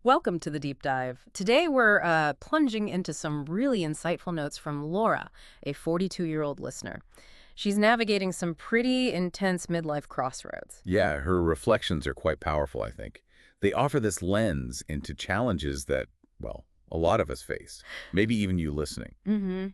Welcome to the deep dive. Today we're plunging into some really insightful notes from Laura, a 42-year-old listener. She's navigating some pretty intense midlife crossroads. Yeah, her reflections are quite powerful, I think. They offer this lens into challenges that, well, a lot of us face, maybe even you listening. Mm-hmm.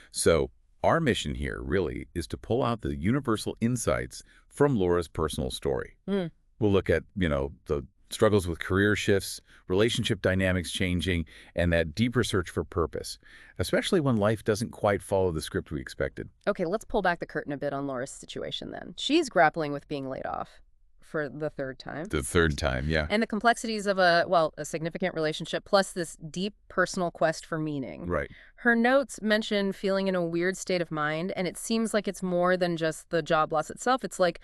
So, our mission here really is to pull out the universal insights from Laura's personal story. Mm. We'll look at, the struggles with career shifts, relationship dynamics changing, and that deeper search for purpose, especially when life doesn't quite follow the script we expected. Okay, let's pull back the curtain a bit on Laura's situation then. She's grappling with being laid off for the third time. The third time, yeah. And the complexities of a significant relationship plus this deep personal quest for meaning. Right. Her notes mention feeling in a weird state of mind, and it seems like it's more than just the job loss itself. It's like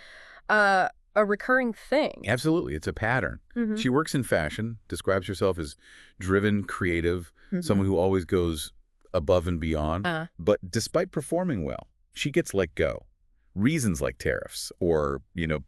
a recurring thing. Absolutely. It's a pattern. Mm-hmm. She works in fashion, describes herself as driven, creative, someone who always goes above and beyond. But despite performing well, she gets let go. Reasons like tariffs or,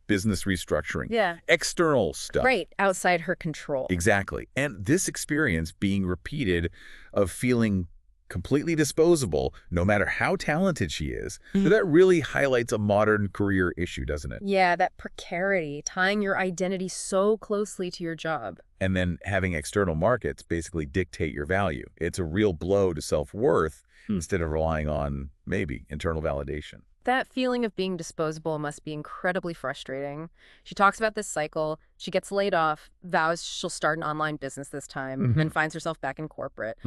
business restructuring. Yeah. External stuff. Right, outside her control. Exactly. And this experience being repeated of feeling completely disposable, no matter how talented she is, that really highlights a modern career issue, doesn't it? Yeah, that precarity, tying your identity so closely to your job. And then having external markets basically dictate your value. It's a real blow to self-worth instead of relying on, maybe, internal validation. That feeling of being disposable must be incredibly frustrating. She talks about this cycle. She gets laid off, vows she'll start an online business this time, and finds herself back in corporate.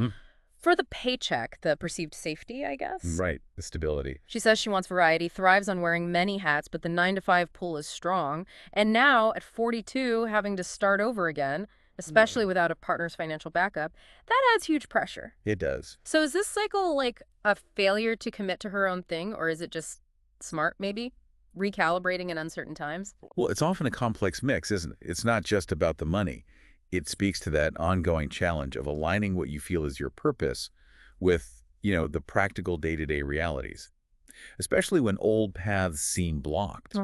For the paycheck, the perceived safety, I guess. Right, the stability. She says she wants variety, thrives on wearing many hats, but the 9-to-5 pull is strong. And now, at 42, having to start over again, especially without a partner's financial backup, that adds huge pressure. It does. So is this cycle like a failure to commit to her own thing, or is it just smart, maybe? Recalibrating in uncertain times? Well, it's often a complex mix, isn't it? It's not just about the money. It speaks to that ongoing challenge of aligning what you feel is your purpose with, the practical day-to-day realities, especially when old paths seem blocked.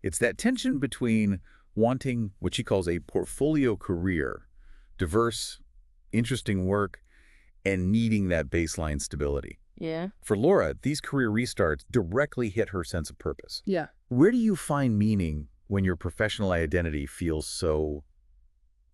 It's that tension between wanting what she calls a portfolio career, diverse, interesting work, and needing that baseline stability. Yeah. For Laura, these career restarts directly hit her sense of purpose. Yeah. Where do you find meaning when your professional identity feels so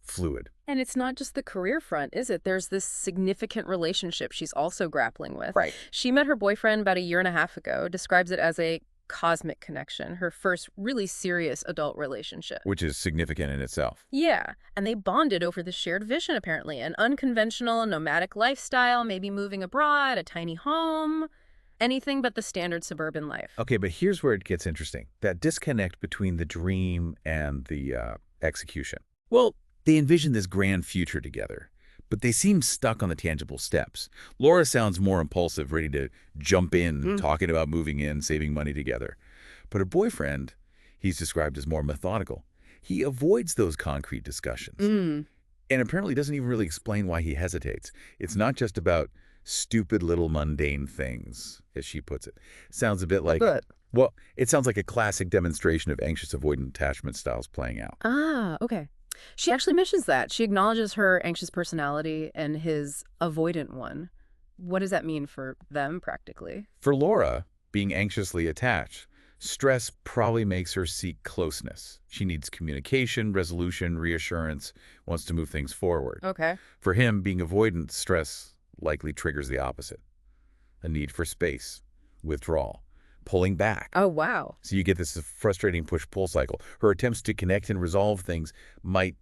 fluid? And it's not just the career front, is it? There's this significant relationship she's also grappling with. Right. She met her boyfriend about a year and a half ago, describes it as a cosmic connection, her first really serious adult relationship. Which is significant in itself. Yeah, and they bonded over the shared vision, apparently, an unconventional, nomadic lifestyle, maybe moving abroad, a tiny home, anything but the standard suburban life. Okay, but here's where it gets interesting. That disconnect between the dream and the execution. Well, they envision this grand future together, but they seem stuck on the tangible steps. Laura sounds more impulsive, ready to jump in, talking about moving in, saving money together. But her boyfriend, he's described as more methodical. He avoids those concrete discussions. And apparently doesn't even really explain why he hesitates. It's not just about stupid little mundane things, as she puts it. Sounds a bit like... Well, it sounds like a classic demonstration of anxious avoidant attachment styles playing out. Ah, okay. She actually mentions that. She acknowledges her anxious personality and his avoidant one. What does that mean for them, practically? For Laura, being anxiously attached, stress probably makes her seek closeness. She needs communication, resolution, reassurance, wants to move things forward. Okay. For him, being avoidant, stress likely triggers the opposite. A need for space, withdrawal, pulling back. Oh, wow. So you get this frustrating push-pull cycle. Her attempts to connect and resolve things might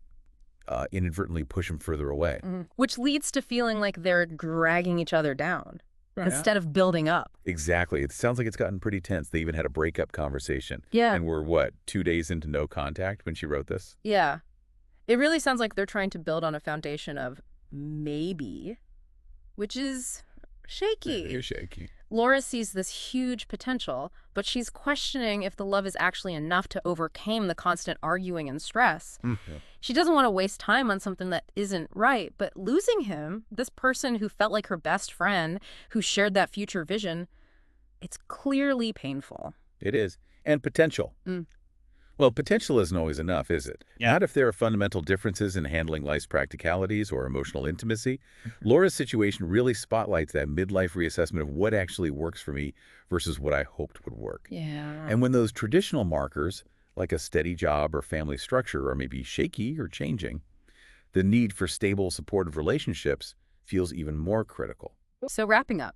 inadvertently push him further away. Which leads to feeling like they're dragging each other down instead of building up. Exactly. It sounds like it's gotten pretty tense. They even had a breakup conversation. Yeah. And we're, 2 days into no contact when she wrote this? Yeah. It really sounds like they're trying to build on a foundation of maybe, which is shaky. You're shaky. Laura sees this huge potential, but she's questioning if the love is actually enough to overcome the constant arguing and stress. She doesn't want to waste time on something that isn't right, but losing him, this person who felt like her best friend, who shared that future vision, it's clearly painful. It is. And potential. Well, potential isn't always enough, is it? Yeah. Not if there are fundamental differences in handling life's practicalities or emotional intimacy. Laura's situation really spotlights that midlife reassessment of what actually works for me versus what I hoped would work. Yeah. And when those traditional markers, like a steady job or family structure, are maybe shaky or changing, the need for stable, supportive relationships feels even more critical. So wrapping up,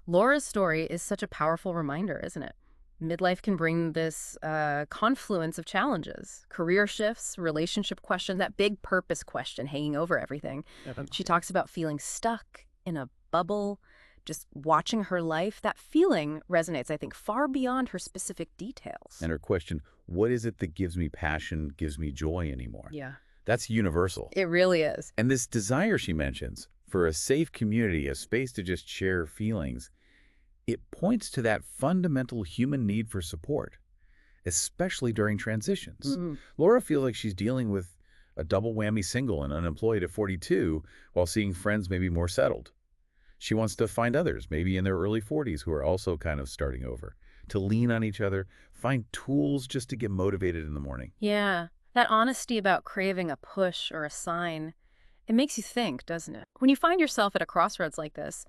Laura's story is such a powerful reminder, isn't it? Midlife can bring this confluence of challenges, career shifts, relationship question, that big purpose question hanging over everything. She talks about feeling stuck in a bubble, just watching her life. That feeling resonates, I think, far beyond her specific details. And her question, what is it that gives me passion, gives me joy anymore? Yeah, That's universal. it really is. And this desire she mentions for a safe community, a space to just share feelings, it points to that fundamental human need for support, especially during transitions. Laura feels like she's dealing with a double whammy, single and unemployed at 42, while seeing friends maybe more settled. She wants to find others, maybe in their early 40s, who are also kind of starting over, to lean on each other, find tools just to get motivated in the morning. Yeah, that honesty about craving a push or a sign, it makes you think, doesn't it? When you find yourself at a crossroads like this,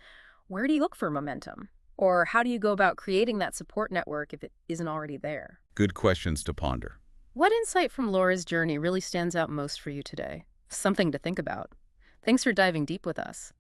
where do you look for momentum? Or how do you go about creating that support network if it isn't already there? Good questions to ponder. What insight from Laura's journey really stands out most for you today? Something to think about. Thanks for diving deep with us.